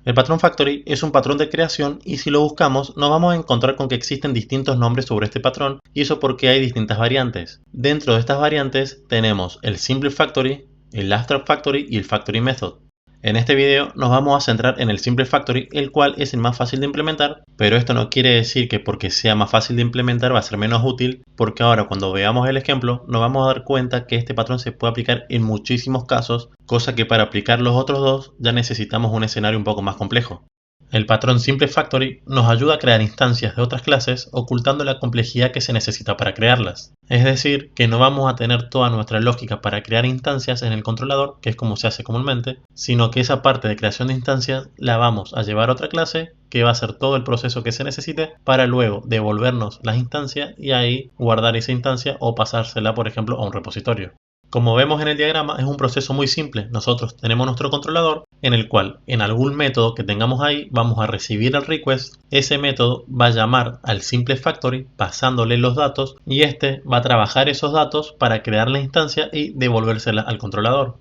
El patrón factory es un patrón de creación y si lo buscamos nos vamos a encontrar con que existen distintos nombres sobre este patrón y eso porque hay distintas variantes. Dentro de estas variantes tenemos el simple factory, el abstract factory y el factory method. En este video nos vamos a centrar en el simple factory, el cual es el más fácil de implementar, pero esto no quiere decir que porque sea más fácil de implementar va a ser menos útil, porque ahora cuando veamos el ejemplo nos vamos a dar cuenta que este patrón se puede aplicar en muchísimos casos, cosa que para aplicar los otros dos ya necesitamos un escenario un poco más complejo. El patrón simple factory nos ayuda a crear instancias de otras clases ocultando la complejidad que se necesita para crearlas. Es decir, que no vamos a tener toda nuestra lógica para crear instancias en el controlador, que es como se hace comúnmente, sino que esa parte de creación de instancias la vamos a llevar a otra clase que va a hacer todo el proceso que se necesite para luego devolvernos las instancias y ahí guardar esa instancia o pasársela, por ejemplo, a un repositorio. Como vemos en el diagrama, es un proceso muy simple. Nosotros tenemos nuestro controlador en el cual en algún método que tengamos ahí vamos a recibir el request. Ese método va a llamar al simple factory pasándole los datos y este va a trabajar esos datos para crear la instancia y devolvérsela al controlador.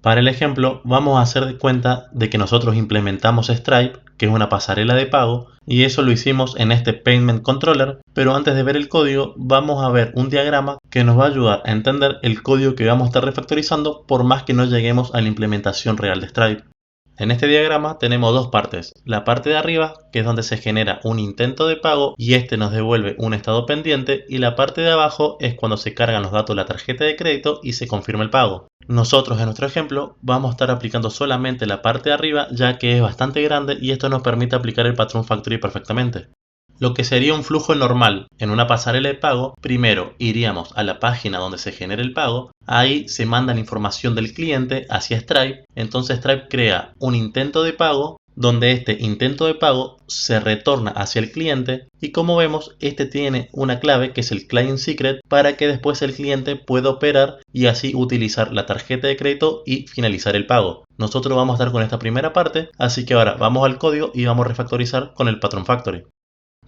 Para el ejemplo vamos a hacer de cuenta de que nosotros implementamos Stripe, que es una pasarela de pago, y eso lo hicimos en este Payment Controller, pero antes de ver el código vamos a ver un diagrama que nos va a ayudar a entender el código que vamos a estar refactorizando por más que no lleguemos a la implementación real de Stripe. En este diagrama tenemos dos partes, la parte de arriba que es donde se genera un intento de pago y este nos devuelve un estado pendiente y la parte de abajo es cuando se cargan los datos de la tarjeta de crédito y se confirma el pago. Nosotros en nuestro ejemplo vamos a estar aplicando solamente la parte de arriba ya que es bastante grande y esto nos permite aplicar el patrón factory perfectamente. Lo que sería un flujo normal en una pasarela de pago, primero iríamos a la página donde se genera el pago, ahí se manda la información del cliente hacia Stripe, entonces Stripe crea un intento de pago donde este intento de pago se retorna hacia el cliente y como vemos este tiene una clave que es el client secret para que después el cliente pueda operar y así utilizar la tarjeta de crédito y finalizar el pago. Nosotros vamos a estar con esta primera parte, así que ahora vamos al código y vamos a refactorizar con el patrón factory.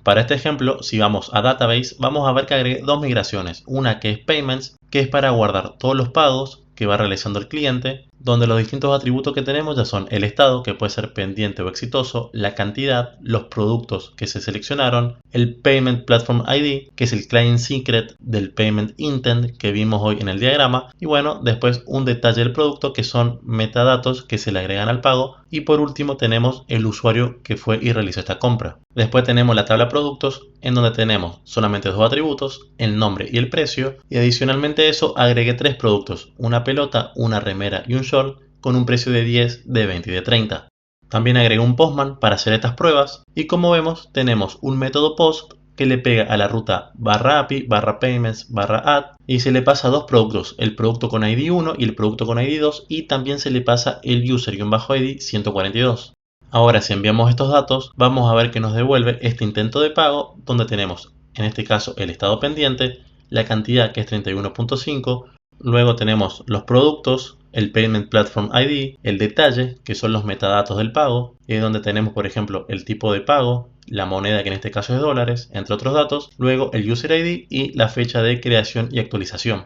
Para este ejemplo, si vamos a Database, vamos a ver que agregué dos migraciones. Una que es Payments, que es para guardar todos los pagos que va realizando el cliente, donde los distintos atributos que tenemos ya son el estado, que puede ser pendiente o exitoso, la cantidad, los productos que se seleccionaron, el Payment Platform ID, que es el Client Secret del Payment Intent que vimos hoy en el diagrama, y bueno, después un detalle del producto que son metadatos que se le agregan al pago, y por último tenemos el usuario que fue y realizó esta compra. Después tenemos la tabla productos en donde tenemos solamente dos atributos, el nombre y el precio, y adicionalmente a eso agregué tres productos, una pelota, una remera y un short con un precio de 10, de 20 y de 30. También agregué un postman para hacer estas pruebas y como vemos tenemos un método post que le pega a la ruta /API, /payments, /add y se le pasa dos productos, el producto con ID 1 y el producto con ID 2 y también se le pasa el user-ID 142. Ahora si enviamos estos datos vamos a ver que nos devuelve este intento de pago donde tenemos en este caso el estado pendiente, la cantidad que es 31.5, luego tenemos los productos, el Payment Platform ID, el detalle que son los metadatos del pago y donde tenemos por ejemplo el tipo de pago, la moneda que en este caso es dólares, entre otros datos, luego el User ID y la fecha de creación y actualización.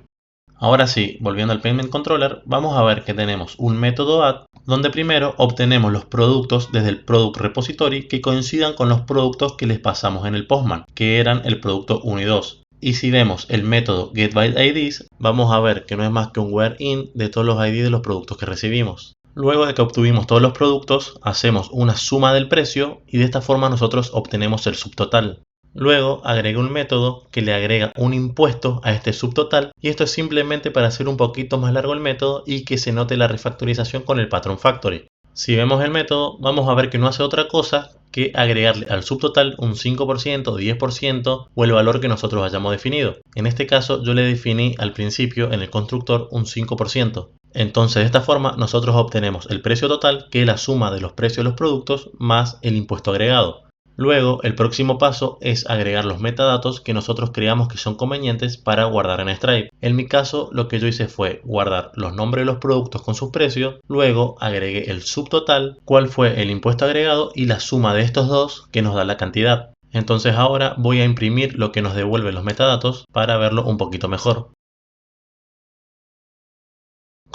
Ahora sí, volviendo al Payment Controller, vamos a ver que tenemos un método add donde primero obtenemos los productos desde el Product Repository que coincidan con los productos que les pasamos en el Postman, que eran el producto 1 y 2. Y si vemos el método getByteIDs, vamos a ver que no es más que un where-in de todos los ID de los productos que recibimos. Luego de que obtuvimos todos los productos, hacemos una suma del precio y de esta forma nosotros obtenemos el subtotal. Luego agregué un método que le agrega un impuesto a este subtotal y esto es simplemente para hacer un poquito más largo el método y que se note la refactorización con el patrón factory. Si vemos el método vamos a ver que no hace otra cosa que agregarle al subtotal un 5%, 10% o el valor que nosotros hayamos definido. En este caso yo le definí al principio en el constructor un 5%. Entonces de esta forma nosotros obtenemos el precio total que es la suma de los precios de los productos más el impuesto agregado. Luego, el próximo paso es agregar los metadatos que nosotros creamos que son convenientes para guardar en Stripe. En mi caso, lo que yo hice fue guardar los nombres de los productos con sus precios, luego agregué el subtotal, cuál fue el impuesto agregado y la suma de estos dos que nos da la cantidad. Entonces ahora voy a imprimir lo que nos devuelve los metadatos para verlo un poquito mejor.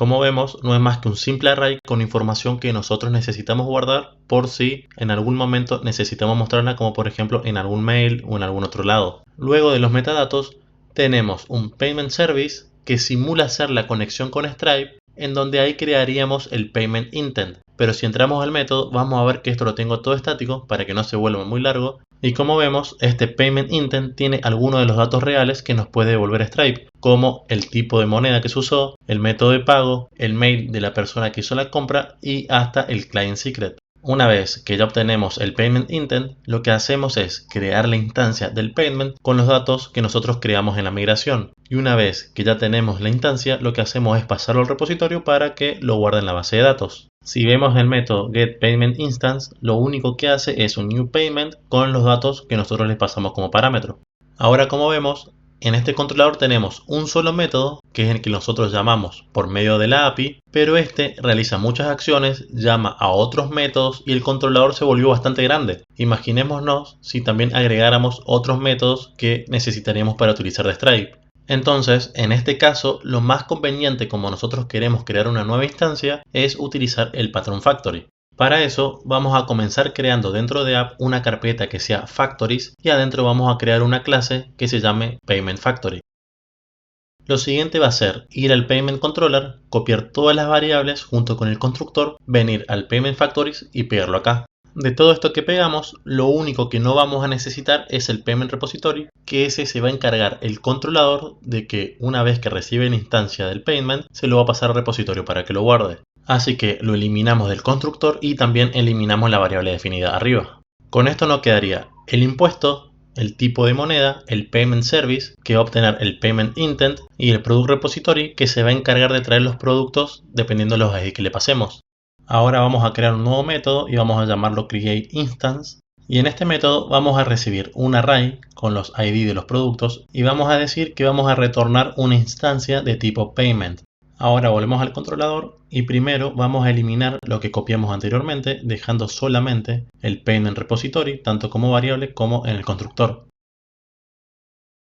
Como vemos, no es más que un simple array con información que nosotros necesitamos guardar por si en algún momento necesitamos mostrarla, como por ejemplo en algún mail o en algún otro lado. Luego de los metadatos tenemos un payment service que simula ser la conexión con Stripe, en donde ahí crearíamos el payment intent. Pero si entramos al método vamos a ver que esto lo tengo todo estático para que no se vuelva muy largo. Y como vemos, este payment intent tiene algunos de los datos reales que nos puede devolver Stripe, como el tipo de moneda que se usó, el método de pago, el mail de la persona que hizo la compra y hasta el client secret. Una vez que ya obtenemos el payment intent, lo que hacemos es crear la instancia del payment con los datos que nosotros creamos en la migración. Y una vez que ya tenemos la instancia, lo que hacemos es pasarlo al repositorio para que lo guarde en la base de datos. Si vemos el método getPaymentInstance, lo único que hace es un new payment con los datos que nosotros le pasamos como parámetro. Ahora, como vemos, en este controlador tenemos un solo método, que es el que nosotros llamamos por medio de la API, pero este realiza muchas acciones, llama a otros métodos y el controlador se volvió bastante grande. Imaginémonos si también agregáramos otros métodos que necesitaríamos para utilizar de Stripe. Entonces, en este caso, lo más conveniente como nosotros queremos crear una nueva instancia es utilizar el patrón factory. Para eso vamos a comenzar creando dentro de app una carpeta que sea factories y adentro vamos a crear una clase que se llame payment factory. Lo siguiente va a ser ir al payment controller, copiar todas las variables junto con el constructor, venir al payment factories y pegarlo acá. De todo esto que pegamos, lo único que no vamos a necesitar es el payment repository, que ese se va a encargar el controlador de que una vez que recibe la instancia del payment, se lo va a pasar al repositorio para que lo guarde. Así que lo eliminamos del constructor y también eliminamos la variable definida arriba. Con esto nos quedaría el impuesto, el tipo de moneda, el payment service, que va a obtener el payment intent, y el product repository, que se va a encargar de traer los productos dependiendo de los ID que le pasemos. Ahora vamos a crear un nuevo método y vamos a llamarlo createInstance. Y en este método vamos a recibir un array con los ID de los productos y vamos a decir que vamos a retornar una instancia de tipo payment. Ahora volvemos al controlador y primero vamos a eliminar lo que copiamos anteriormente, dejando solamente el payment repository, tanto como variable como en el constructor.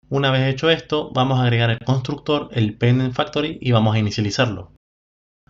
Una vez hecho esto, vamos a agregar al constructor el payment factory y vamos a inicializarlo.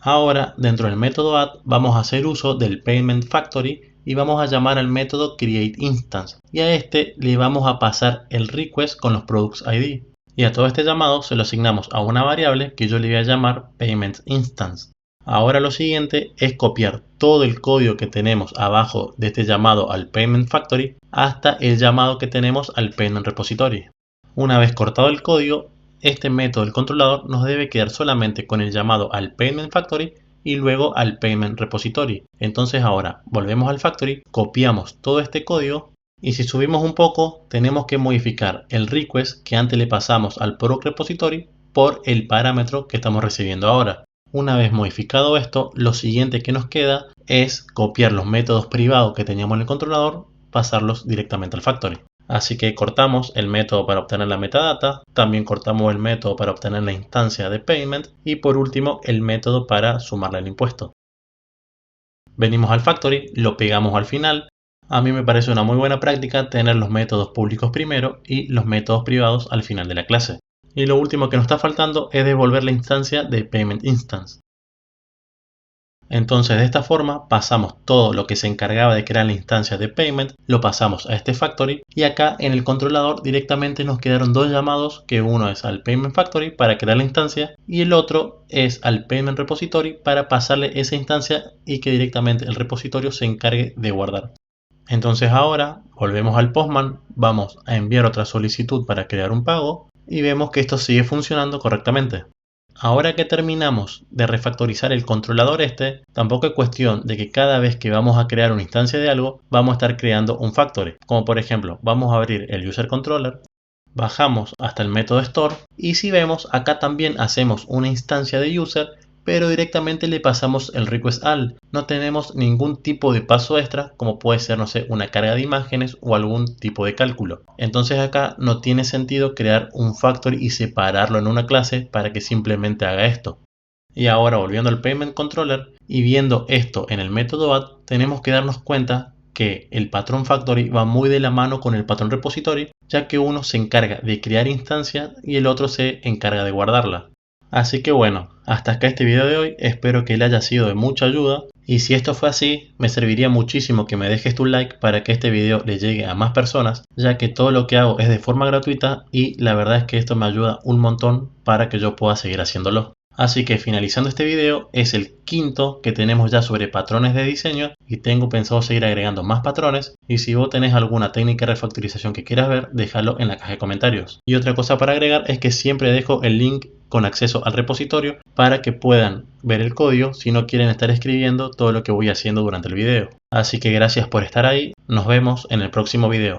Ahora, dentro del método add, vamos a hacer uso del payment factory y vamos a llamar al método createInstance. Y a este le vamos a pasar el request con los products ID. Y a todo este llamado se lo asignamos a una variable que yo le voy a llamar paymentInstance. Ahora lo siguiente es copiar todo el código que tenemos abajo de este llamado al payment factory hasta el llamado que tenemos al payment repository. Una vez cortado el código, este método del controlador nos debe quedar solamente con el llamado al payment factory y luego al payment repository. Entonces ahora volvemos al factory, copiamos todo este código y si subimos un poco tenemos que modificar el request que antes le pasamos al product repository por el parámetro que estamos recibiendo ahora. Una vez modificado esto, lo siguiente que nos queda es copiar los métodos privados que teníamos en el controlador, pasarlos directamente al factory. Así que cortamos el método para obtener la metadata, también cortamos el método para obtener la instancia de payment y por último el método para sumarle el impuesto. Venimos al factory, lo pegamos al final. A mí me parece una muy buena práctica tener los métodos públicos primero y los métodos privados al final de la clase. Y lo último que nos está faltando es devolver la instancia de paymentInstance. Entonces de esta forma pasamos todo lo que se encargaba de crear la instancia de payment, lo pasamos a este factory y acá en el controlador directamente nos quedaron dos llamados, que uno es al payment factory para crear la instancia y el otro es al payment repository para pasarle esa instancia y que directamente el repositorio se encargue de guardar. Entonces ahora volvemos al Postman, vamos a enviar otra solicitud para crear un pago y vemos que esto sigue funcionando correctamente. Ahora que terminamos de refactorizar el controlador tampoco es cuestión de que cada vez que vamos a crear una instancia de algo, vamos a estar creando un factory. Como por ejemplo, vamos a abrir el user controller, bajamos hasta el método store y si vemos acá también hacemos una instancia de user, pero directamente le pasamos el request all. No tenemos ningún tipo de paso extra, como puede ser, no sé, una carga de imágenes o algún tipo de cálculo. Entonces acá no tiene sentido crear un factory y separarlo en una clase para que simplemente haga esto. Y ahora volviendo al payment controller y viendo esto en el método add, tenemos que darnos cuenta que el patrón factory va muy de la mano con el patrón repository, ya que uno se encarga de crear instancias y el otro se encarga de guardarla. Así que bueno, hasta acá este video de hoy, espero que le haya sido de mucha ayuda y si esto fue así, me serviría muchísimo que me dejes tu like para que este video le llegue a más personas, ya que todo lo que hago es de forma gratuita y la verdad es que esto me ayuda un montón para que yo pueda seguir haciéndolo. Así que finalizando este video, es el quinto que tenemos ya sobre patrones de diseño y tengo pensado seguir agregando más patrones, y si vos tenés alguna técnica de refactorización que quieras ver, déjalo en la caja de comentarios. Y otra cosa para agregar es que siempre dejo el link con acceso al repositorio para que puedan ver el código si no quieren estar escribiendo todo lo que voy haciendo durante el video. Así que gracias por estar ahí, nos vemos en el próximo video.